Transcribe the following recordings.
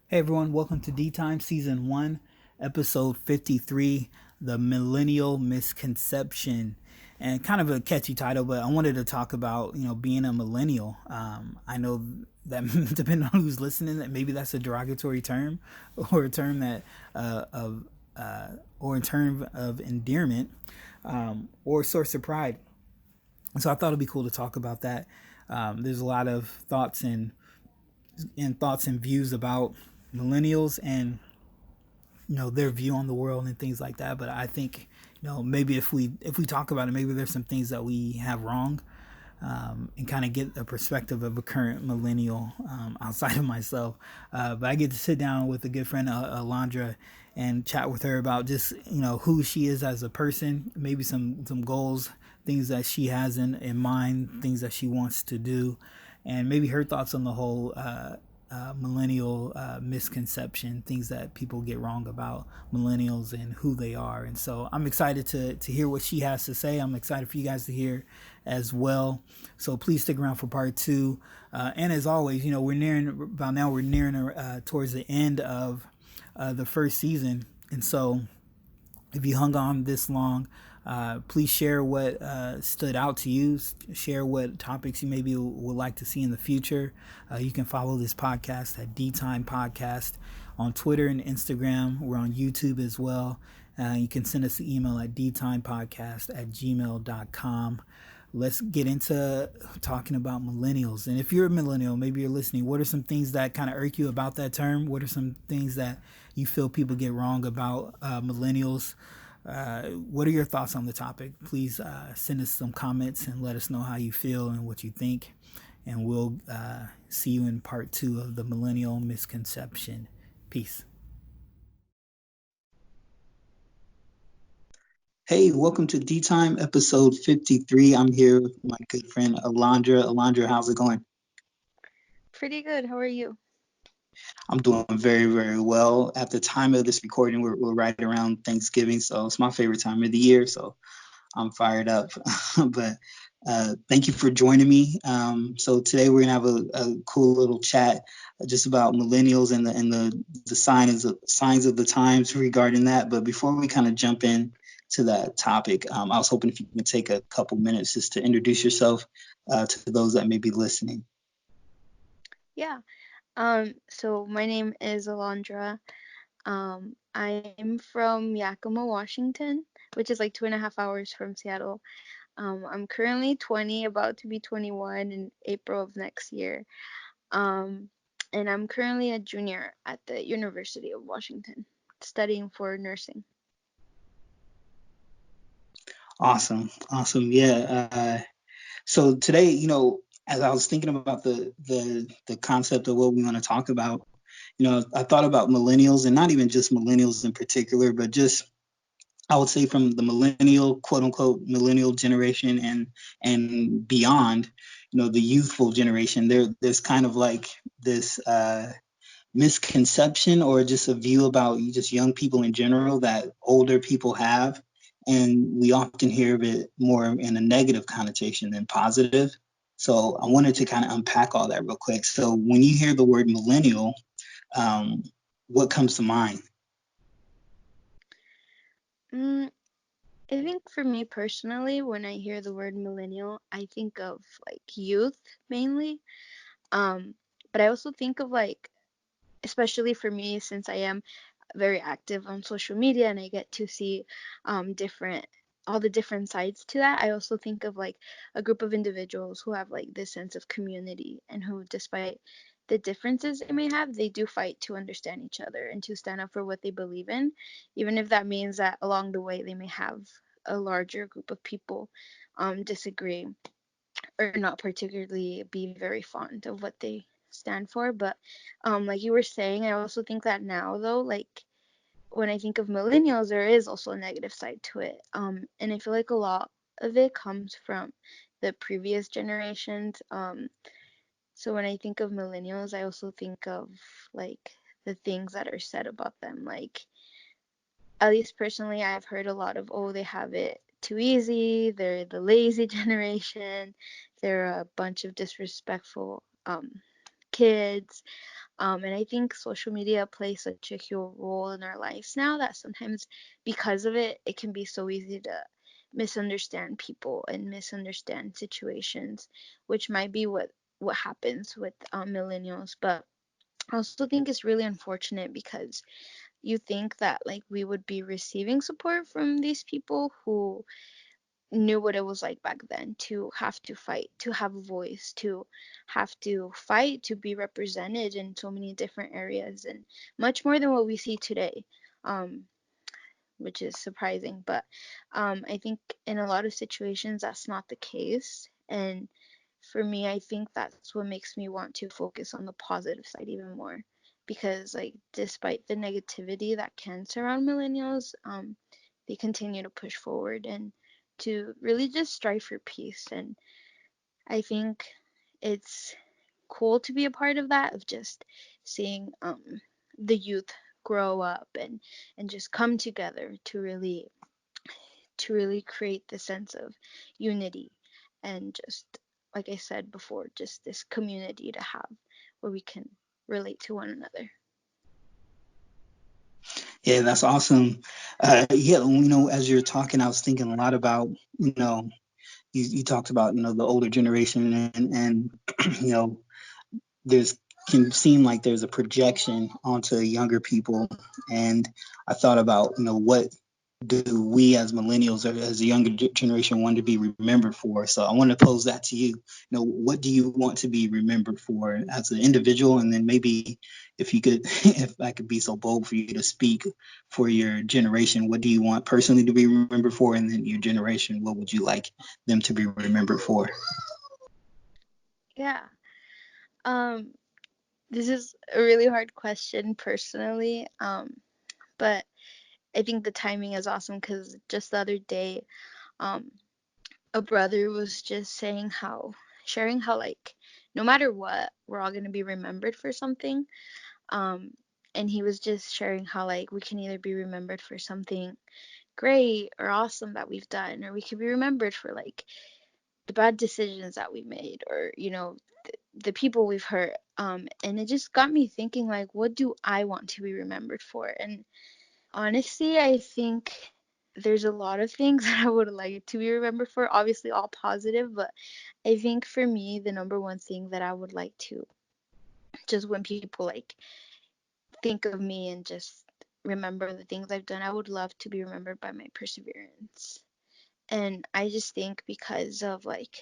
Hey everyone, welcome to D Time Season 1, Episode 53, The Millennial Misconception. And kind of a catchy title, but I wanted to talk about, being a millennial. I know that depending on who's listening, that maybe that's a derogatory term or a term that, of, or a term of endearment or source of pride. So I thought it'd be cool to talk about that. There's a lot of thoughts and views about millennials and their view on the world and things like that. But I think maybe if we talk about it, maybe there's some things that we have wrong, and kind of get a perspective of a current millennial, outside of myself. But I get to sit down with a good friend, Alondra, and chat with her about just who she is as a person, maybe some goals, things that she has in mind, things that she wants to do, and maybe her thoughts on the whole millennial misconception, things that people get wrong about millennials and who they are. And so I'm excited to hear what she has to say. I'm excited for you guys to hear as well. So please stick around for part two. And as always, we're nearing towards the end of the first season. And so if you hung on this long, please share what stood out to you. Share what topics you maybe would like to see in the future. You can follow this podcast at D Time Podcast on Twitter and Instagram. We're on YouTube as well. You can send us an email at dtimepodcast@gmail.com. Let's get into talking about millennials. And if you're a millennial, maybe you're listening, what are some things that kind of irk you about that term? What are some things that you feel people get wrong about millennials? What are your thoughts on the topic? Please send us some comments and let us know how you feel and what you think. And we'll see you in part two of the millennial misconception. Peace. Hey, welcome to D Time episode 53. I'm here with my good friend Alondra. Alondra, how's it going? Pretty good. How are you? I'm doing very, very well. At the time of this recording, we're right around Thanksgiving, so it's my favorite time of the year. So I'm fired up. But thank you for joining me. So today we're gonna have a cool little chat just about millennials and the signs of the times regarding that. But before we kind of jump in to that topic, I was hoping if you can take a couple minutes just to introduce yourself to those that may be listening. Yeah. So my name is Alondra. I'm from Yakima, Washington, which is like 2.5 hours from Seattle. I'm currently 20, about to be 21 in April of next year. Um, and I'm currently a junior at the University of Washington, studying for nursing. Awesome, awesome, yeah. So today, as I was thinking about the concept of what we want to talk about, I thought about millennials and not even just millennials in particular, but just I would say from the millennial, quote unquote, millennial generation and beyond, the youthful generation. There's kind of like this misconception or just a view about just young people in general that older people have. And we often hear of it more in a negative connotation than positive. So I wanted to kind of unpack all that real quick. So when you hear the word millennial, um, what comes to mind? Mm, I think for me personally, when I hear the word millennial, I think of like youth mainly. Um, but I also think of like, especially for me, since I am very active on social media and I get to see different all the different sides to that. I also think of like a group of individuals who have like this sense of community and who, despite the differences they may have, they do fight to understand each other and to stand up for what they believe in, even if that means that along the way they may have a larger group of people disagree or not particularly be very fond of what they stand for. But like you were saying, I also think that now though, like when I think of millennials, there is also a negative side to it. And I feel like a lot of it comes from the previous generations. So when I think of millennials, I also think of like the things that are said about them. Like, at least personally, I've heard a lot of, oh, they have it too easy, they're the lazy generation, they're a bunch of disrespectful kids. And I think social media plays such a huge role in our lives now that sometimes because of it, it can be so easy to misunderstand people and misunderstand situations, which might be what happens with millennials. But I also think it's really unfortunate because you think that like we would be receiving support from these people who knew what it was like back then to have to fight, to have a voice, to have to fight to be represented in so many different areas and much more than what we see today, um, which is surprising. But I think in a lot of situations that's not the case. And for me, I think that's what makes me want to focus on the positive side even more. Because, like, despite the negativity that can surround millennials, they continue to push forward and to really just strive for peace. And I think it's cool to be a part of that, of just seeing the youth grow up and just come together to really create the sense of unity and just like I said before, just this community to have where we can relate to one another. Yeah, that's awesome. Yeah, as you're talking, I was thinking a lot about, you talked about, the older generation and you know, there's can seem like there's a projection onto younger people. And I thought about, what do we as millennials or as a younger generation want to be remembered for? So I want to pose that to you. What do you want to be remembered for as an individual? And then maybe if you could, if I could be so bold for you to speak for your generation, what do you want personally to be remembered for? And then your generation, what would you like them to be remembered for? Yeah. Um, this is a really hard question personally. But I think the timing is awesome because just the other day, um, a brother was just sharing how like no matter what, we're all gonna be remembered for something. Um, and he was just sharing how like we can either be remembered for something great or awesome that we've done, or we could be remembered for like the bad decisions that we made, or the people we've hurt. And it just got me thinking like, what do I want to be remembered for? And honestly, I think there's a lot of things that I would like to be remembered for, obviously all positive, but I think for me, the number one thing that I would like to, just when people like think of me and just remember the things I've done, I would love to be remembered by my perseverance. And I just think because of like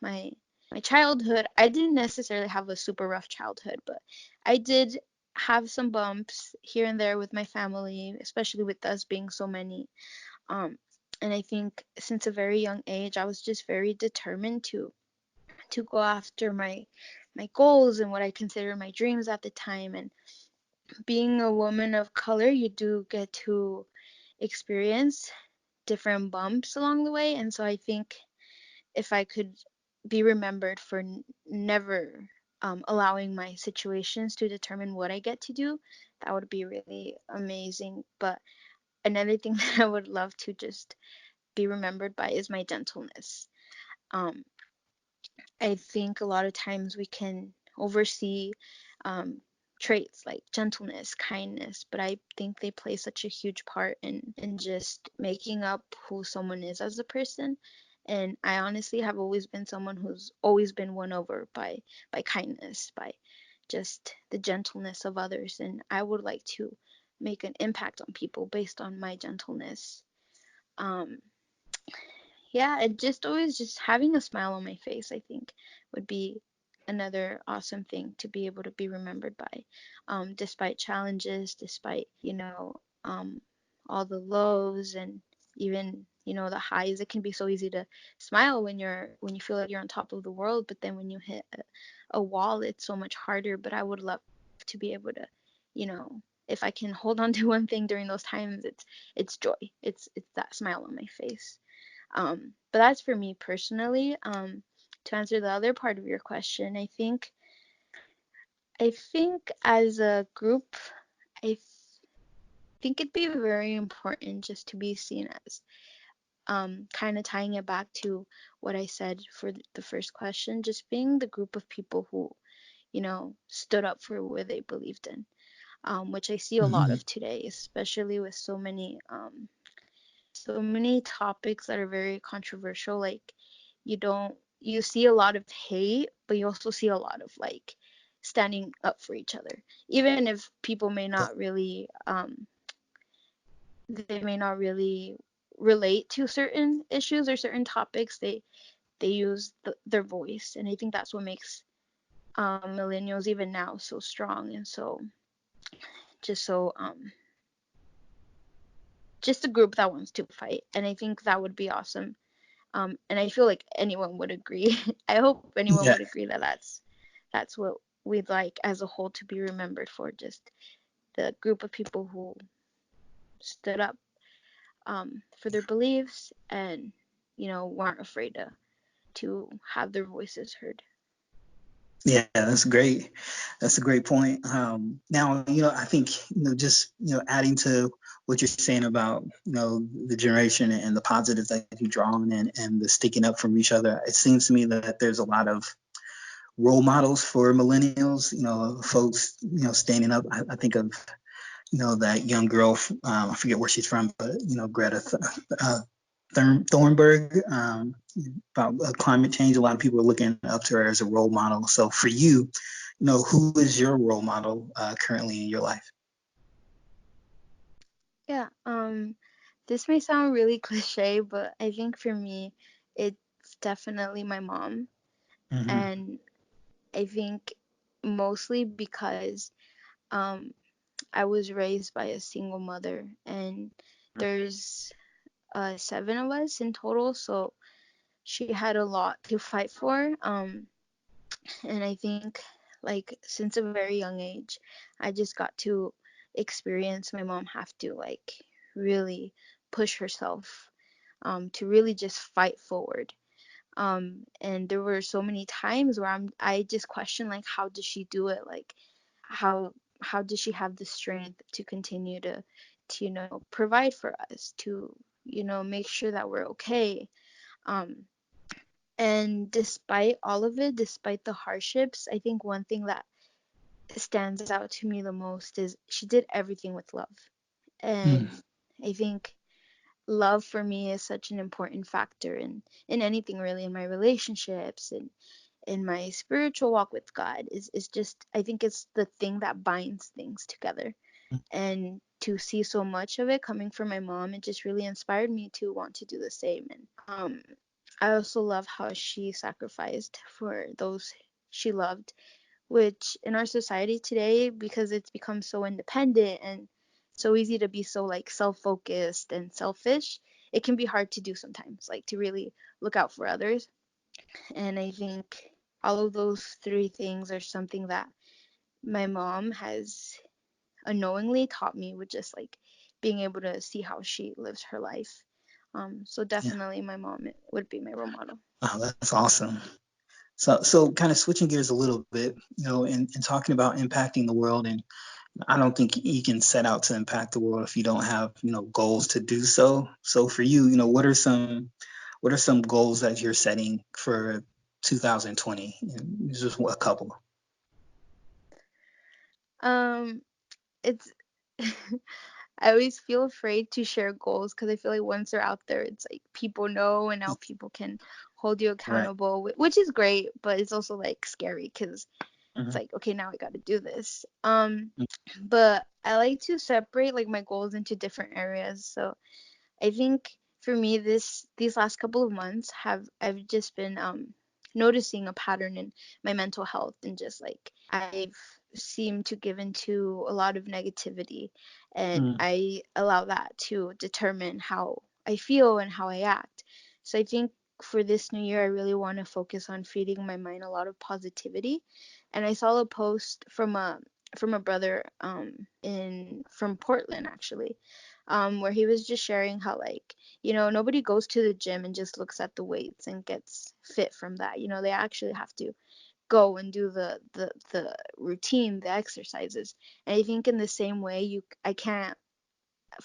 my my childhood, I didn't necessarily have a super rough childhood, but I did have some bumps here and there with my family, especially with us being so many. Um, and I think since a very young age, I was just very determined to go after my goals and what I consider my dreams at the time. And being a woman of color, you do get to experience different bumps along the way. And so I think if I could be remembered for never allowing my situations to determine what I get to do, that would be really amazing. But another thing that I would love to just be remembered by is my gentleness. Um, I think a lot of times we can oversee um, traits like gentleness, kindness, but I think they play such a huge part in just making up who someone is as a person. And I honestly have always been someone who's always been won over by kindness, by just the gentleness of others. And I would like to make an impact on people based on my gentleness. Um, yeah, and just always just having a smile on my face, I think, would be another awesome thing to be able to be remembered by. Despite challenges, despite, all the lows and even, the highs, it can be so easy to smile when you feel like you're on top of the world, but then when you hit a wall, it's so much harder. But I would love to be able to, you know, if I can hold on to one thing during those times, it's joy. It's that smile on my face. But that's for me personally. To answer the other part of your question, I think as a group, I think it'd be very important just to be seen as, kind of tying it back to what I said for the first question, just being the group of people who stood up for what they believed in, which I see a lot Hmm. of today, especially with so many topics that are very controversial. Like, you see a lot of hate, but you also see a lot of like standing up for each other, even if people may not really they may not really relate to certain issues or certain topics. They use their voice, and I think that's what makes millennials even now so strong, and so just so just a group that wants to fight. And I think that would be awesome. And I feel like anyone would agree. I hope anyone Yeah, would agree that that's what we'd like as a whole to be remembered for, just the group of people who stood up for their beliefs, and weren't afraid to have their voices heard. yeah, that's great. That's a great point. Now, I think, just, adding to what you're saying about, the generation and the positives that you draw on, and the sticking up from each other. It seems to me that there's a lot of role models for millennials, folks, standing up. I think of, that young girl, I forget where she's from, but, Greta Thornburg, about climate change. A lot of people are looking up to her as a role model. So for you, who is your role model currently in your life? Yeah, this may sound really cliche, but I think for me, it's definitely my mom. Mm-hmm. And I think mostly because um, I was raised by a single mother, and there's seven of us in total, so she had a lot to fight for. And I think, like, since a very young age, I just got to experience my mom have to, like, really push herself to really just fight forward. And there were so many times where I just questioned, like, how does she do it? Like, how how does she have the strength to continue to provide for us, to make sure that we're okay. um and despite all of it, despite the hardships, I think one thing that stands out to me the most is she did everything with love. Mm. And I think love for me is such an important factor in anything, really, in my relationships and in my spiritual walk with God. Is just, I think it's the thing that binds things together. And to see so much of it coming from my mom, it just really inspired me to want to do the same. And I also love how she sacrificed for those she loved, which in our society today, because it's become so independent and so easy to be so like self-focused and selfish, it can be hard to do sometimes, like to really look out for others. And I think all of those three things are something that my mom has unknowingly taught me, with just like being able to see how she lives her life. So Yeah. definitely my mom would be my role model. Wow, that's awesome. So kind of switching gears a little bit, and talking about impacting the world. And I don't think you can set out to impact the world if you don't have, goals to do so. So for you, what are some goals that you're setting for 2020? Just a couple. Um, it's I always feel afraid to share goals because I feel like once they're out there, it's like people know, and now people can hold you Right. accountable, which is great, but it's also like scary because it's Hmm. like, okay, now I got to do this. But I like to separate like my goals into different areas. So I think for me, these last couple of months I've just been noticing a pattern in my mental health, and just like I've seemed to give into a lot of negativity, and Mm. I allow that to determine how I feel and how I act. So I think for this new year, I really want to focus on feeding my mind a lot of positivity. And I saw a post from a brother in from Portland, actually, where he was just sharing how, like, nobody goes to the gym and just looks at the weights and gets fit from that. They actually have to go and do the routine, the exercises. And I think in the same way, I can't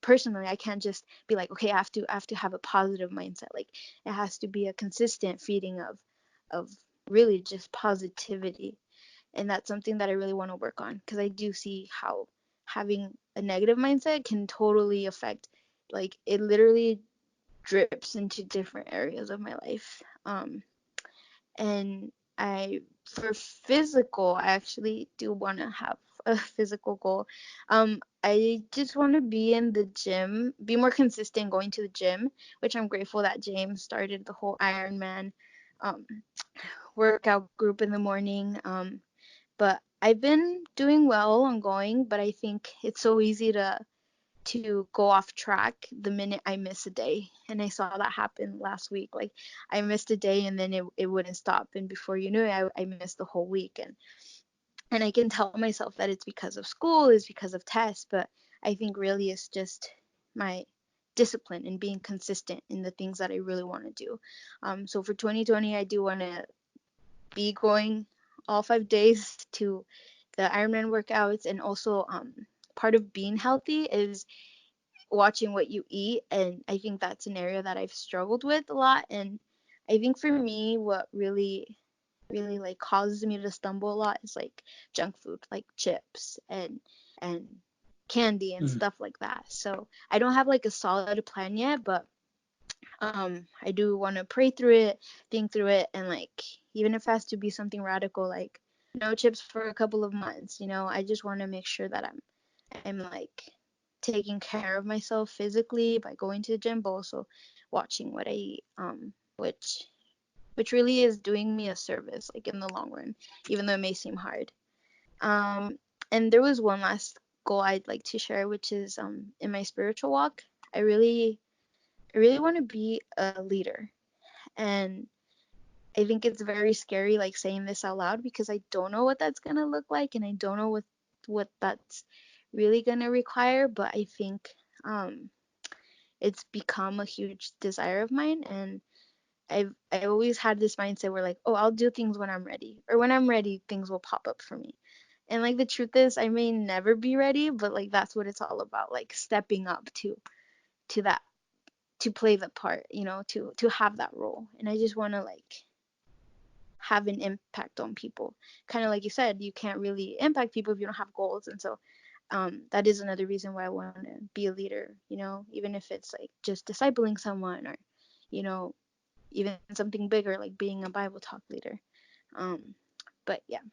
personally, I can't just be like, okay, I have to have a positive mindset. Like, it has to be a consistent feeding of really just positivity. And that's something that I really want to work on, because I do see how having a negative mindset can totally affect, like, it literally drips into different areas of my life. And I, for physical, I actually do want to have a physical goal. I just want to be in the gym, be more consistent going to the gym, which I'm grateful that James started the whole Ironman um, workout group in the morning. But I've been doing well on going, but I think it's so easy to go off track the minute I miss a day. And I saw that happen last week. Like, I missed a day and then it wouldn't stop. And before you knew it, I missed the whole week. And I can tell myself that it's because of school, it's because of tests, but I think really it's just my discipline and being consistent in the things that I really want to do. So for 2020, I do want to be going all 5 days to the Ironman workouts. And also, part of being healthy is watching what you eat, and I think that's an area that I've struggled with a lot. And I think for me, what really like causes me to stumble a lot is like junk food, like chips and candy and Mm. stuff like that. So I don't have like a solid plan yet, but I do want to pray through it, think through it, and like, even if it has to be something radical, like no chips for a couple of months, I just want to make sure that I'm like taking care of myself physically by going to the gym, but also watching what I eat, which really is doing me a service, like in the long run, even though it may seem hard. Um, and there was one last goal I'd like to share, which is in my spiritual walk. I really, I really want to be a leader, and I think it's very scary, like saying this out loud, because I don't know what that's gonna look like, and I don't know what that's really gonna require. But I think um, it's become a huge desire of mine, and I always had this mindset where, like, oh, I'll do things when I'm ready, or when I'm ready, things will pop up for me. And like, the truth is, I may never be ready, but like, that's what it's all about, like stepping up to that, to play the part, to have that role. And I just want to like have an impact on people. Kind of like you said, you can't really impact people if you don't have goals. And so that is another reason why I want to be a leader, even if it's like just discipling someone, or, you know, even something bigger like being a Bible talk leader. Um, but yeah.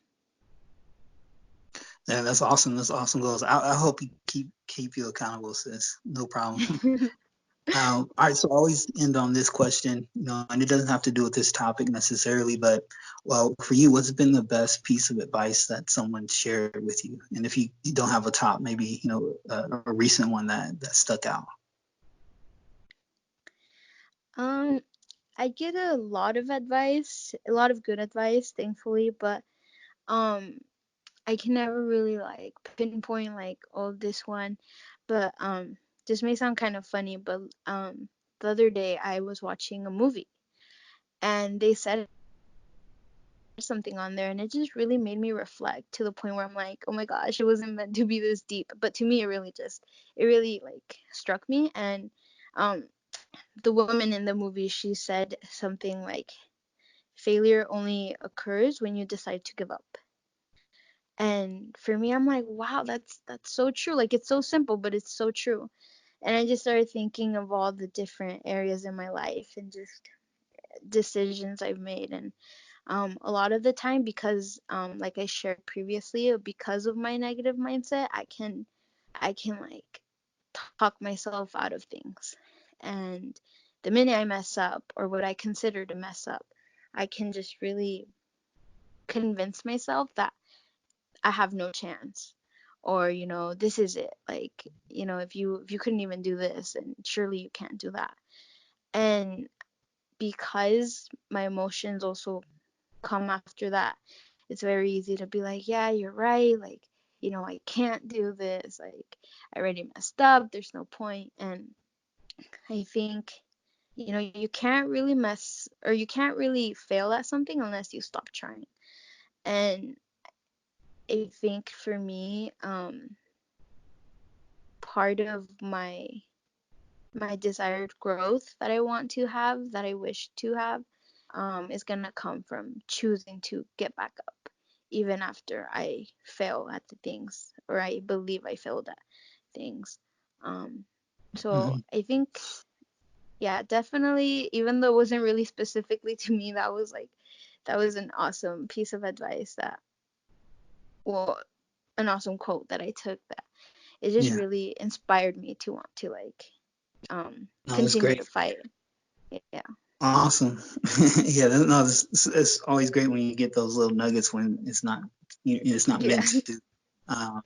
Yeah, that's awesome. That's awesome goals. I hope you keep you accountable, sis. No problem. All right, so I always end on this question, and it doesn't have to do with this topic necessarily, but well, for you, what's been the best piece of advice that someone shared with you? And if you don't have a top, maybe a recent one that stuck out. um, I get a lot of advice, a lot of good advice, thankfully, but um, I can never really like pinpoint like, oh, this one. But this may sound kind of funny, but the other day I was watching a movie, and they said something on there, and it just really made me reflect, to the point where I'm like, oh my gosh, it wasn't meant to be this deep. But to me, it really like struck me. And um the woman in the movie, she said something like, failure only occurs when you decide to give up. And for me, I'm like, wow, that's so true. Like, it's so simple, but it's so true. And I just started thinking of all the different areas in my life and just decisions I've made. And a lot of the time, because like I shared previously, because of my negative mindset, I can like talk myself out of things. And the minute I mess up, or what I consider to mess up, I can just really convince myself that I have no chance, or this is it. Like, if you couldn't even do this, then surely you can't do that. And because my emotions also come after that, it's very easy to be like, yeah, you're right. Like, I can't do this. Like, I already messed up. There's no point. And I think, you can't really you can't really fail at something unless you stop trying. And I think for me, part of my desired growth that I want to have, that I wish to have, is gonna come from choosing to get back up, even after I fail at the things, or I believe I failed at things. So Hmm. I think, yeah, definitely, even though it wasn't really specifically to me, that was an awesome piece of advice that, well, an awesome quote that I took, that it just Yeah, really inspired me to want to like no, it's continue great. to fight. Yeah. Awesome. Yeah, no, it's always great when you get those little nuggets when it's not Yeah. meant to. Um,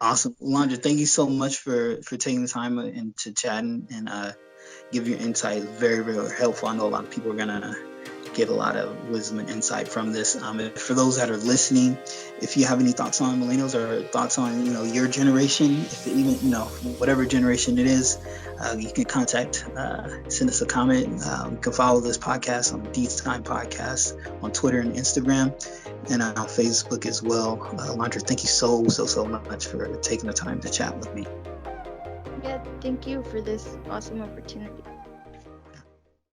awesome, Landra. Thank you so much for taking the time and to chat and give your insight. Very, very helpful. I know a lot of people are gonna get a lot of wisdom and insight from this. For those that are listening, if you have any thoughts on millennials or thoughts on your generation, if even whatever generation it is, you can send us a comment. You can follow this podcast on the Kind Podcast on Twitter and Instagram, and on Facebook as well. Landra, thank you so much for taking the time to chat with me. Yeah, thank you for this awesome opportunity.